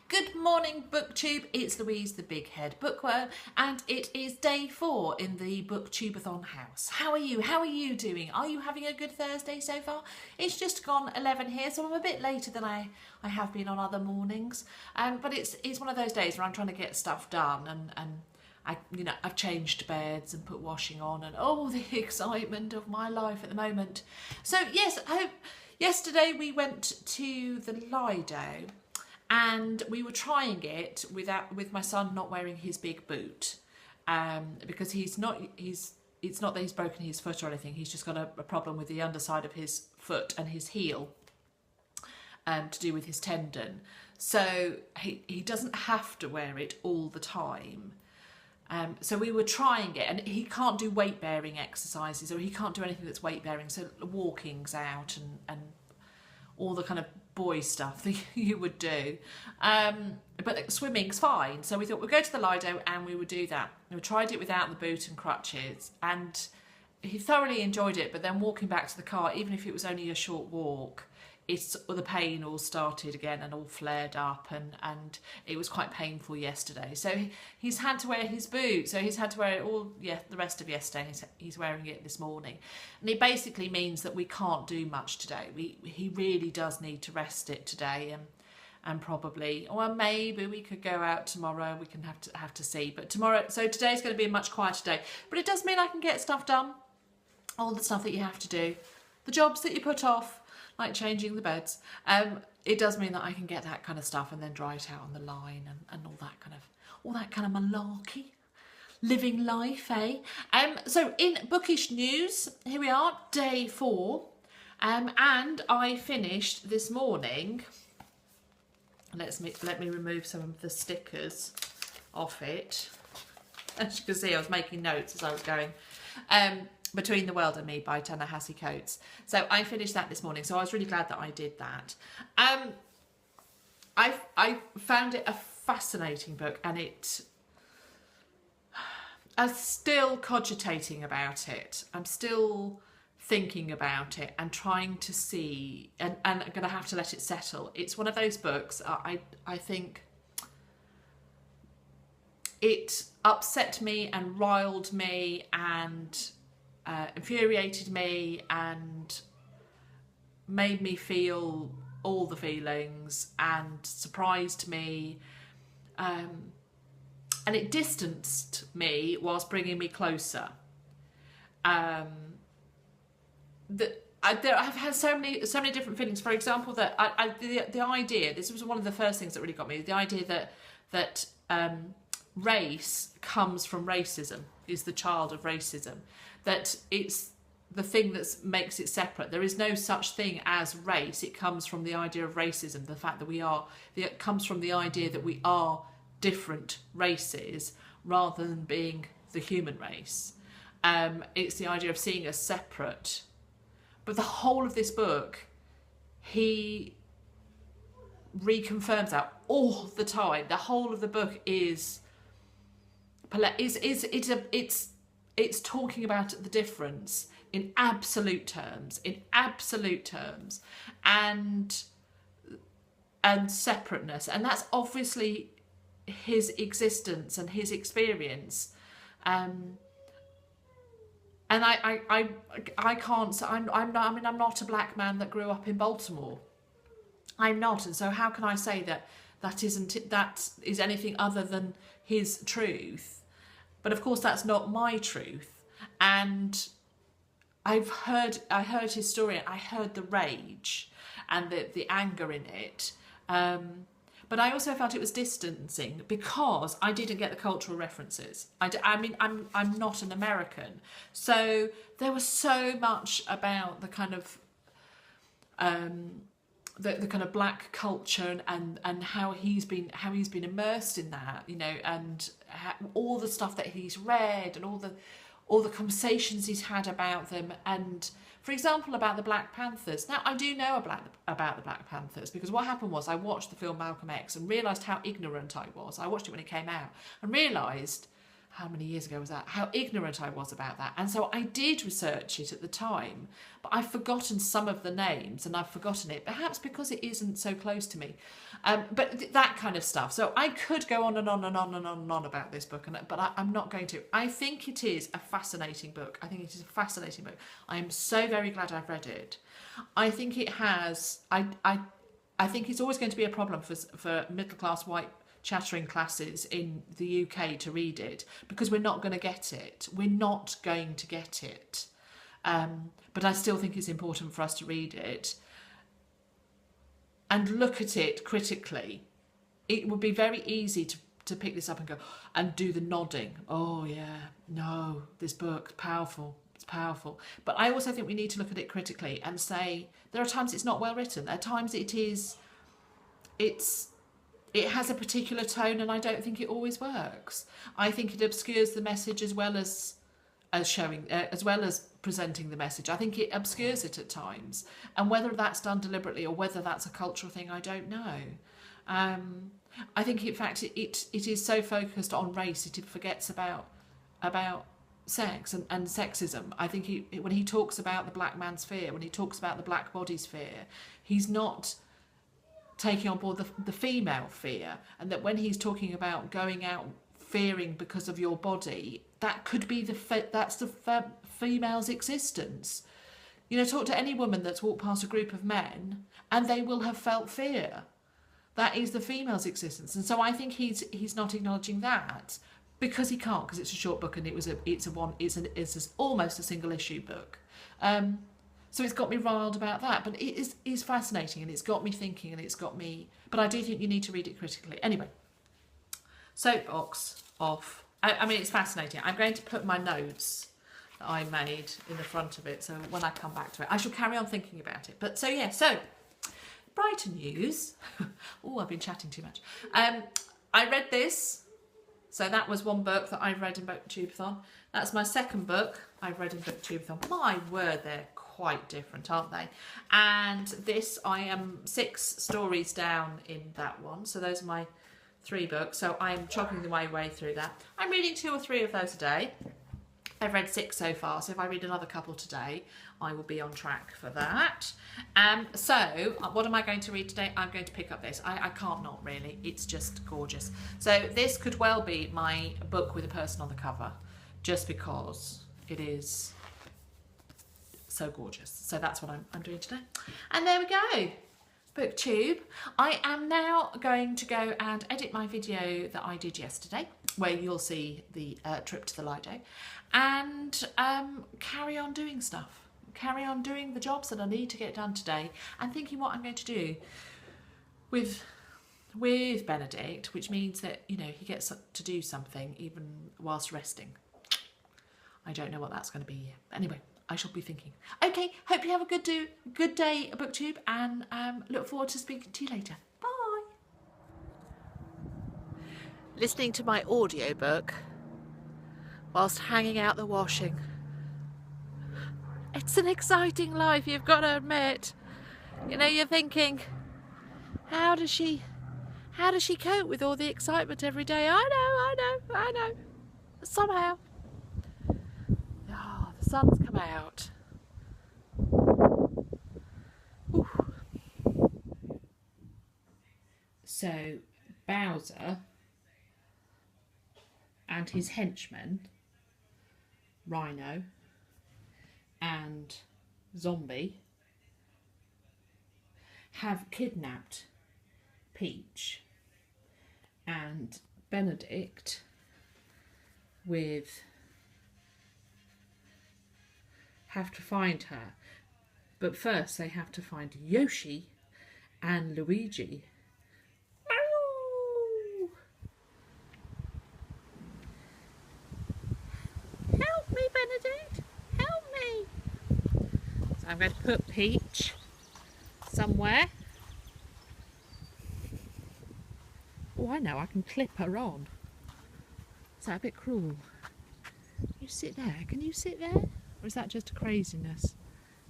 Good morning, BookTube. It's Louise, the big head bookworm, and it is day 4 in the BookTubeAthon house. How are you? How are you doing? Are you having a good Thursday so far? It's just gone 11 here, so I'm a bit later than I have been on other mornings. But it's one of those days where I'm trying to get stuff done, and I've changed beds and put washing on, and oh, the excitement of my life at the moment. So yes, yesterday we went to the Lido. And we were trying it with my son not wearing his big boot, because it's not that he's broken his foot or anything. He's just got a problem with the underside of his foot and his heel, to do with his tendon. So he doesn't have to wear it all the time. So we were trying it, and he can't do weight bearing exercises, or he can't do anything that's weight bearing. So walking's out and all the kind of boy stuff that you would do, but swimming's fine. So we thought we'd go to the Lido and we would do that. We tried it without the boot and crutches, and he thoroughly enjoyed it. But then walking back to the car, even if it was only a short walk, the pain all started again and all flared up, and it was quite painful yesterday. So he's had to wear his boot. So he's had to wear it all, the rest of yesterday. He's wearing it this morning, and it basically means that we can't do much today. He really does need to rest it today, and probably, or maybe we could go out tomorrow. We can have to see. But today's going to be a much quieter day. But it does mean I can get stuff done, all the stuff that you have to do, the jobs that you put off, like changing the beds. It does mean that I can get that kind of stuff and then dry it out on the line and all that kind of malarkey. Living life, eh? So in bookish news, here we are, day 4. And I finished this morning. Let me remove some of the stickers off it. As you can see, I was making notes as I was going. Between the World and Me by Ta-Nehisi Coates. So I finished that this morning, so I was really glad that I did that. I found it a fascinating book, and I'm still cogitating about it. I'm still thinking about it and trying to see, and I'm going to have to let it settle. It's one of those books, I think it upset me and riled me and infuriated me and made me feel all the feelings and surprised me, and it distanced me whilst bringing me closer. I've had so many different feelings. For example, that the idea, this was one of the first things that really got me, the idea that race comes from racism, is the child of racism, that it's the thing that makes it separate. There is no such thing as race. It comes from the idea of racism, the fact that it comes from the idea that we are different races rather than being the human race. It's the idea of seeing us separate. But the whole of this book, he reconfirms that all the time. The whole of the book is it's talking about the difference in absolute terms, and separateness, and that's obviously his existence and his experience. And I can't. So I'm not a black man that grew up in Baltimore. I'm not, and so how can I say that is anything other than his truth? But of course, that's not my truth. And I heard his story, and I heard the rage and the anger in it. But I also felt it was distancing because I didn't get the cultural references. I'm not an American, so there was so much about the kind of the kind of black culture and how he's been immersed in that, and all the stuff that he's read and all the conversations he's had about them, and for example about the Black Panthers. Now I do know about the Black Panthers because what happened was I watched the film Malcolm X and realised how ignorant I was. I watched it when it came out and realised how many years ago was that? How ignorant I was about that. And so I did research it at the time, but I've forgotten some of the names and I've forgotten it, perhaps because it isn't so close to me. But that kind of stuff. So I could go on and on and on and on and on about this book, but I'm not going to. I think it is a fascinating book. I think it is a fascinating book. I am so very glad I've read it. I think it has, I think it's always going to be a problem for middle-class white chattering classes in the UK to read it, because we're not going to get it. We're not going to get it. But I still think it's important for us to read it and look at it critically. It would be very easy to pick this up and go and do the nodding. Oh yeah, no, this book, powerful. It's powerful. But I also think we need to look at it critically and say there are times it's not well written. There are times it has a particular tone, and I don't think it always works. I think it obscures the message as well as presenting the message. I think it obscures it at times, and whether that's done deliberately or whether that's a cultural thing, I don't know. I think in fact it is so focused on race it forgets about sex and sexism. I think when he talks about the black man's fear, when he talks about the black body's fear, he's not taking on board the female fear, and that when he's talking about going out fearing because of your body, that could be that's the female's existence. You know, talk to any woman that's walked past a group of men and they will have felt fear. That is the female's existence. And so I think he's not acknowledging that because he can't, because it's a short book and it's almost a single issue book. So it's got me riled about that, but it is fascinating, and it's got me thinking, and it's got me. But I do think you need to read it critically. Anyway, soapbox off. I mean, it's fascinating. I'm going to put my notes that I made in the front of it, so when I come back to it, I shall carry on thinking about it. But so yeah, so Brighton news. Oh, I've been chatting too much. I read this. So that was one book that I've read in BookTubeAthon. That's my second book I've read in BookTubeAthon. My word, they're quite different, aren't they? And this, I am 6 stories down in that one. So those are my 3 books. So I'm chopping my way through that. I'm reading 2 or 3 of those a day. I've read 6 so far. So if I read another couple today, I will be on track for that. So what am I going to read today? I'm going to pick up this. I can't not really. It's just gorgeous. So this could well be my book with a person on the cover, just because it is so gorgeous. So that's what I'm doing today. And there we go. BookTube. I am now going to go and edit my video that I did yesterday, where you'll see the trip to the Lido, and carry on doing stuff. Carry on doing the jobs that I need to get done today, and thinking what I'm going to do with Benedict, which means that, you know, he gets to do something even whilst resting. I don't know what that's going to be yet. Anyway, I shall be thinking. Okay, hope you have a good day, BookTube, and look forward to speaking to you later. Bye. Listening to my audiobook whilst hanging out the washing. It's an exciting life, you've got to admit. You know, you're thinking, how does she cope with all the excitement every day? I know. Somehow. Oh, the sun's come out. Ooh. So, Bowser and his henchmen, Rhino and Zombie, have kidnapped Peach, and Benedict have to find her, but first they have to find Yoshi and Luigi. Help me, Benedict! Help me! So I'm going to put Peach somewhere. Oh, I know, I can clip her on. Is that a bit cruel? You sit there. Can you sit there? Or is that just a craziness?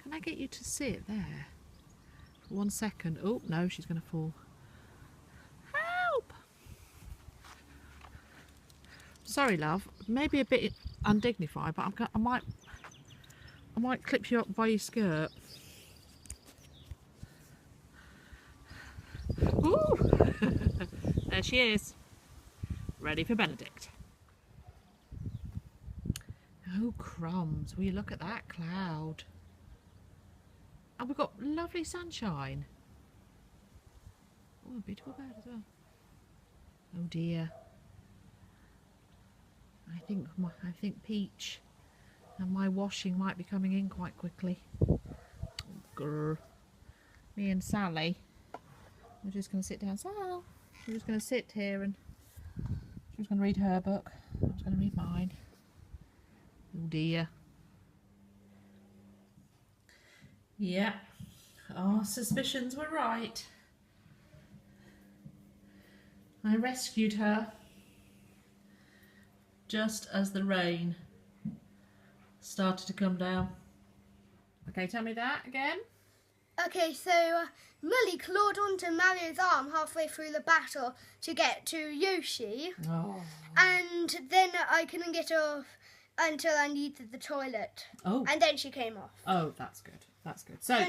Can I get you to sit there? For 1 second. Oh, no, she's going to fall. Help! Sorry, love. Maybe a bit undignified, but I might clip you up by your skirt. Ooh! There she is, ready for Benedict. Oh crumbs! Will you look at that cloud? And we've got lovely sunshine. Oh, a beautiful bird as well. Oh dear. I think Peach and my washing might be coming in quite quickly. Grr. Me and Sally, we're just going to sit down. Sal, we're just going to sit here and she's going to read her book. I'm just going to read mine. Oh dear. Yeah, our suspicions were right. I rescued her just as the rain started to come down. Okay, tell me that again. Okay, so Molly clawed onto Mario's arm halfway through the battle to get to Yoshi. Oh. And then I couldn't get off until I needed the toilet. Oh. And then she came off. Oh, that's good. That's good. So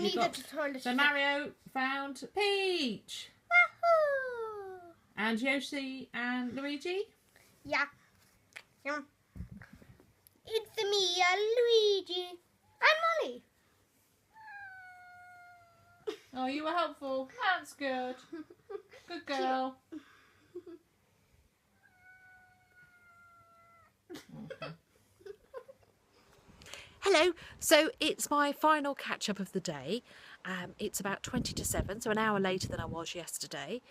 so Mario found Peach. Woohoo! And Yoshi and Luigi. Yeah. It's me, Luigi. And Molly. Oh, you were helpful. That's good. Good girl. Okay. Hello, so it's my final catch up of the day. It's about 20 to 7, so an hour later than I was yesterday.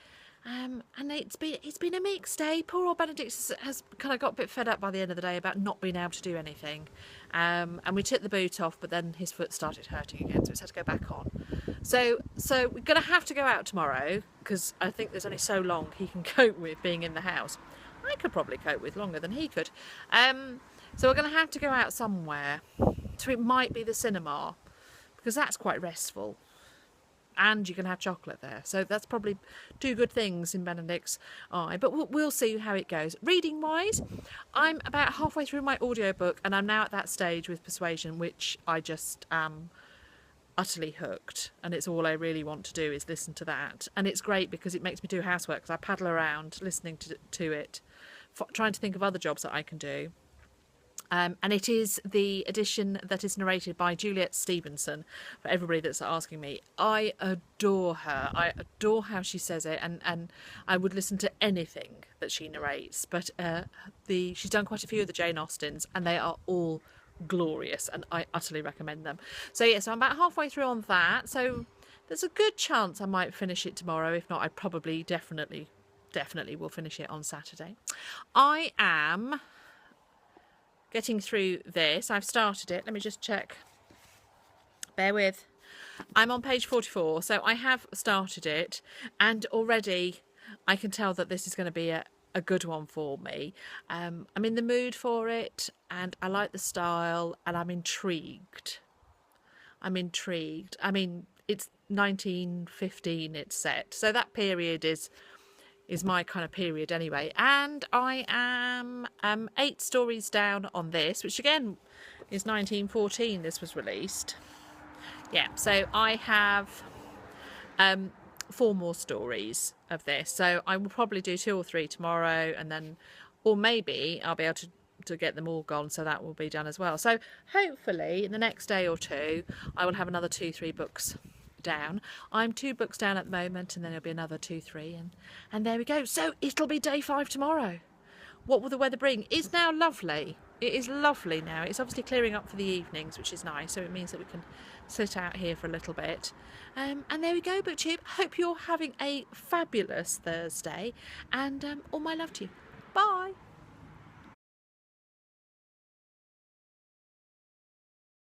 And it's been a mixed day. Poor old Benedict has kind of got a bit fed up by the end of the day about not being able to do anything. And we took the boot off, but then his foot started hurting again, so it's had to go back on. So we're going to have to go out tomorrow because I think there's only so long he can cope with being in the house. I could probably cope with longer than he could. So we're going to have to go out somewhere. So it might be the cinema because that's quite restful. And you can have chocolate there. So that's probably two good things in Benedict's eye. But we'll see how it goes. Reading-wise, I'm about halfway through my audiobook and I'm now at that stage with Persuasion, which I just am utterly hooked. And it's all I really want to do is listen to that. And it's great because it makes me do housework because I paddle around listening to it, trying to think of other jobs that I can do. And it is the edition that is narrated by Juliet Stevenson, for everybody that's asking me. I adore her. I adore how she says it, and I would listen to anything that she narrates. But she's done quite a few of the Jane Austens, and they are all glorious, and I utterly recommend them. So yeah, so I'm about halfway through on that. So there's a good chance I might finish it tomorrow. If not, I probably definitely will finish it on Saturday. I am getting through this. I've started it. Let me just check. Bear with. I'm on page 44, so I have started it, and already I can tell that this is going to be a good one for me. I'm in the mood for it, and I like the style, and I'm intrigued. I mean, it's 1915 it's set, so that period is my kind of period anyway. And I am 8 stories down on this, which again is 1914 this was released. Yeah, so I have 4 more stories of this, so I will probably do 2 or 3 tomorrow, and then, or maybe I'll be able to get them all gone, so that will be done as well. So hopefully in the next day or 2 I will have another 2-3 books down. I'm 2 books down at the moment, and then there'll be another 2-3, and there we go. So it'll be day 5 tomorrow. What will the weather bring? It's now lovely. It is lovely now. It's obviously clearing up for the evenings, which is nice, so it means that we can sit out here for a little bit. And there we go, BookTube. Hope you're having a fabulous Thursday, and all my love to you. Bye.